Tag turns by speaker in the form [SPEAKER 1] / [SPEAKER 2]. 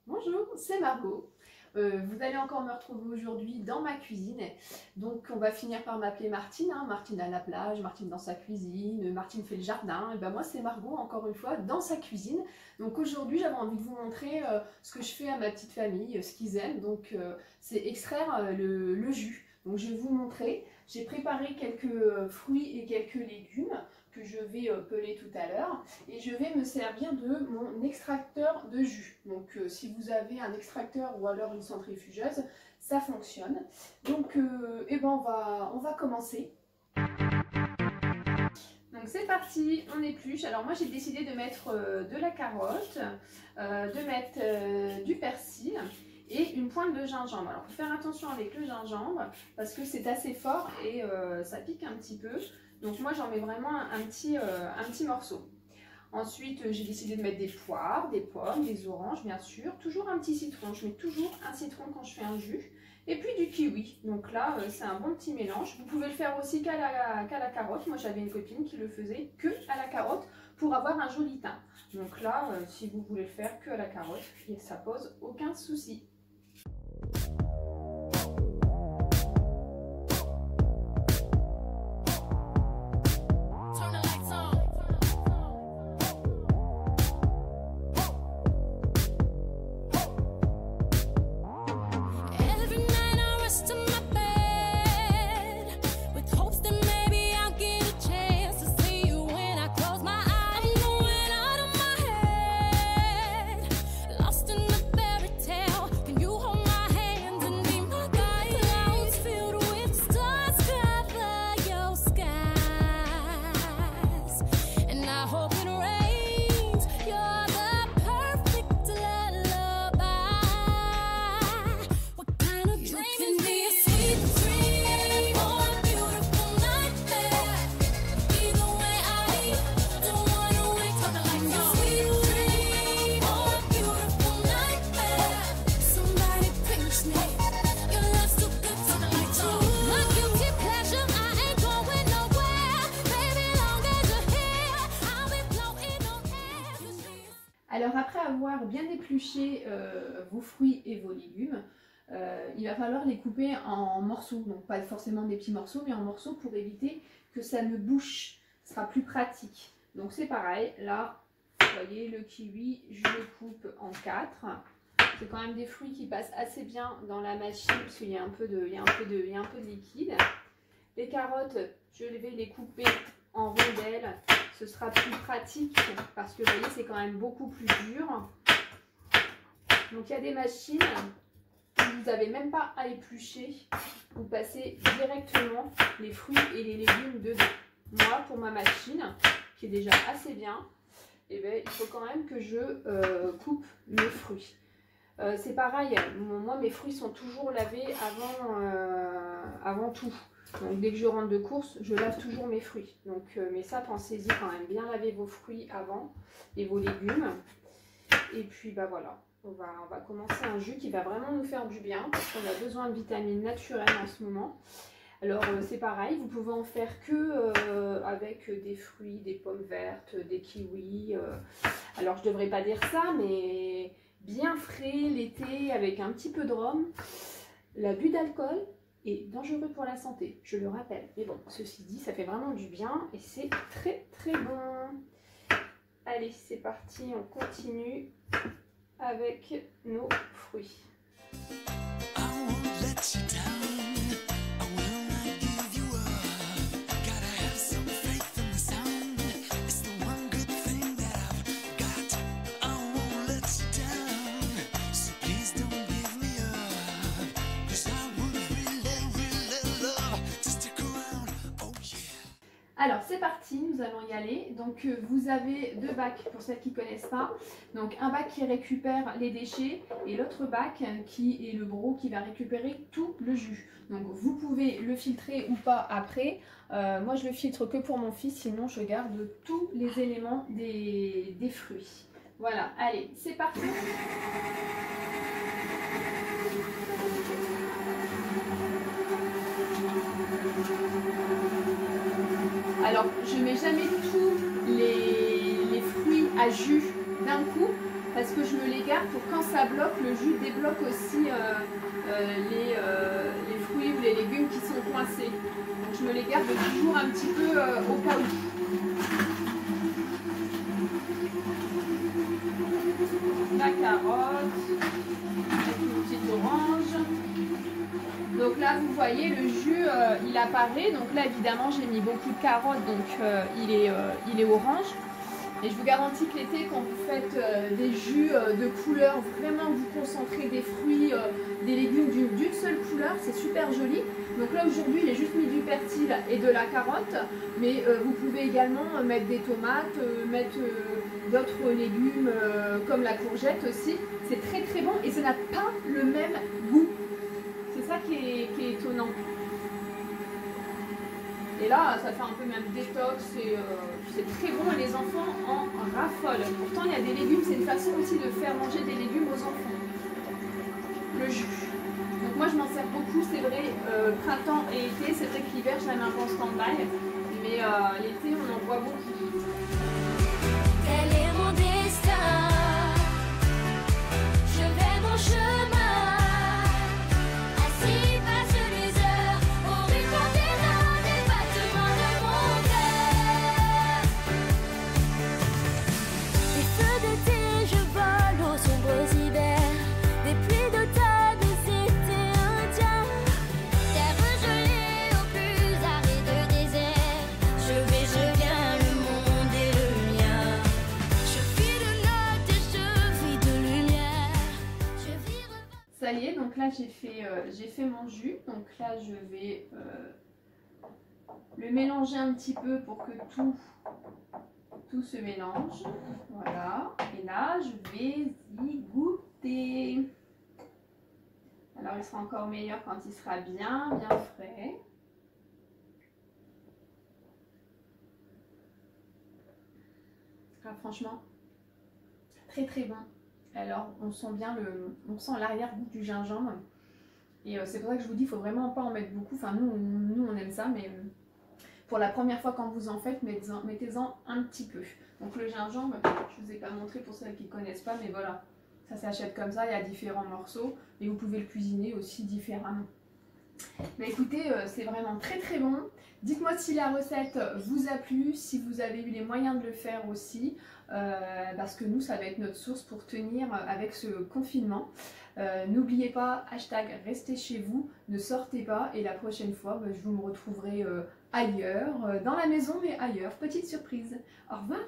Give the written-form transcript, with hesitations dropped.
[SPEAKER 1] Bonjour, c'est Margot. Vous allez encore me retrouver aujourd'hui dans ma cuisine. Donc on va finir par m'appeler Martine, hein. Martine à la plage, Martine dans sa cuisine, Martine fait le jardin. Et ben moi c'est Margot encore une fois dans sa cuisine. Donc aujourd'hui j'avais envie de vous montrer ce que je fais à ma petite famille, ce qu'ils aiment. Donc c'est extraire le jus. Donc je vais vous montrer. J'ai préparé quelques fruits et quelques légumes que je vais peler tout à l'heure, et je vais me servir de mon extracteur de jus. Donc si vous avez un extracteur ou alors une centrifugeuse, ça fonctionne. Donc eh ben on va commencer. Donc c'est parti, on épluche. Alors moi j'ai décidé de mettre de la carotte, de mettre du persil et une pointe de gingembre. Alors il faut faire attention avec le gingembre parce que c'est assez fort et ça pique un petit peu. Donc moi j'en mets vraiment un petit morceau. Ensuite j'ai décidé de mettre des poires, des pommes, des oranges bien sûr. Toujours un petit citron, je mets toujours un citron quand je fais un jus. Et puis du kiwi. Donc là c'est un bon petit mélange. Vous pouvez le faire aussi qu'à la carotte. Moi j'avais une copine qui le faisait que à la carotte pour avoir un joli teint. Donc là si vous voulez le faire que à la carotte, ça pose aucun souci. Alors après avoir bien épluché vos fruits et vos légumes, il va falloir les couper en morceaux. Donc pas forcément des petits morceaux, mais en morceaux pour éviter que ça ne bouche. Ce sera plus pratique. Donc c'est pareil, là, vous voyez le kiwi, je le coupe en 4. C'est quand même des fruits qui passent assez bien dans la machine parce qu'il y a un peu de liquide. Les carottes, je vais les couper en rondelles. Ce sera plus pratique parce que vous voyez c'est quand même beaucoup plus dur. Donc il y a des machines où vous n'avez même pas à éplucher. Vous passez directement les fruits et les légumes dedans. Moi pour ma machine qui est déjà assez bien, eh bien, il faut quand même que je coupe mes fruits. C'est pareil, moi mes fruits sont toujours lavés avant tout. Donc dès que je rentre de course, je lave toujours mes fruits. Donc, mais ça, pensez-y quand même, bien laver vos fruits avant et vos légumes. Et puis bah voilà, on va commencer un jus qui va vraiment nous faire du bien parce qu'on a besoin de vitamines naturelles en ce moment. Alors c'est pareil, vous pouvez en faire que avec des fruits, des pommes vertes, des kiwis. Alors je devrais pas dire ça, mais bien frais l'été avec un petit peu de rhum. L'abus d'alcool est dangereux pour la santé, je le rappelle. Mais bon, ceci dit, ça fait vraiment du bien et c'est très très bon. Allez, c'est parti, on continue avec nos fruits. Alors c'est parti, nous allons y aller. Donc vous avez deux bacs pour celles qui ne connaissent pas. Donc un bac qui récupère les déchets et l'autre bac qui est le gros qui va récupérer tout le jus. Donc vous pouvez le filtrer ou pas après. Moi je le filtre que pour mon fils, sinon je garde tous les éléments des fruits. Voilà, allez, c'est parti. Alors, je ne mets jamais tous les fruits à jus d'un coup parce que je me les garde pour quand ça bloque, le jus débloque aussi les fruits ou les légumes qui sont coincés. Donc je me les garde toujours un petit peu au cas où. La carotte, avec une petite orange. Donc là vous voyez le jus il apparaît, donc là évidemment j'ai mis beaucoup de carottes, donc il est orange. Et je vous garantis que l'été, quand vous faites des jus de couleur, vraiment vous concentrez des fruits, des légumes d'une seule couleur, c'est super joli. Donc là aujourd'hui j'ai juste mis du persil et de la carotte, mais vous pouvez également mettre des tomates, mettre d'autres légumes comme la courgette aussi. C'est très très bon et ça n'a pas le même goût. C'est ça qui est étonnant. Et là, ça fait un peu même détox, c'est très bon et les enfants en raffolent. Pourtant, il y a des légumes, c'est une façon aussi de faire manger des légumes aux enfants. Le jus. Donc moi, je m'en sers beaucoup, c'est vrai, printemps et été. C'est vrai que l'hiver, je la mets un peu en stand-by, mais l'été, on en boit beaucoup.
[SPEAKER 2] Tel est mon destin, je vais mon chemin.
[SPEAKER 1] Ça y est, donc là j'ai fait mon jus, donc là je vais le mélanger un petit peu pour que tout se mélange, voilà, et là je vais y goûter. Alors il sera encore meilleur quand il sera bien frais. Ah, franchement, très très bon. Alors on sent bien on sent l'arrière-goût du gingembre. Et c'est pour ça que je vous dis, il ne faut vraiment pas en mettre beaucoup. Enfin nous on aime ça, mais pour la première fois quand vous en faites, mettez-en un petit peu. Donc le gingembre, je ne vous ai pas montré pour celles qui ne connaissent pas, mais voilà. Ça s'achète comme ça, il y a différents morceaux. Et vous pouvez le cuisiner aussi différemment. Mais écoutez, c'est vraiment très très bon. Dites-moi si la recette vous a plu, si vous avez eu les moyens de le faire aussi, parce que nous, ça va être notre source pour tenir avec ce confinement. N'oubliez pas, hashtag restez chez vous, ne sortez pas, et la prochaine fois, je vous me retrouverai ailleurs, dans la maison mais ailleurs. Petite surprise. Au revoir.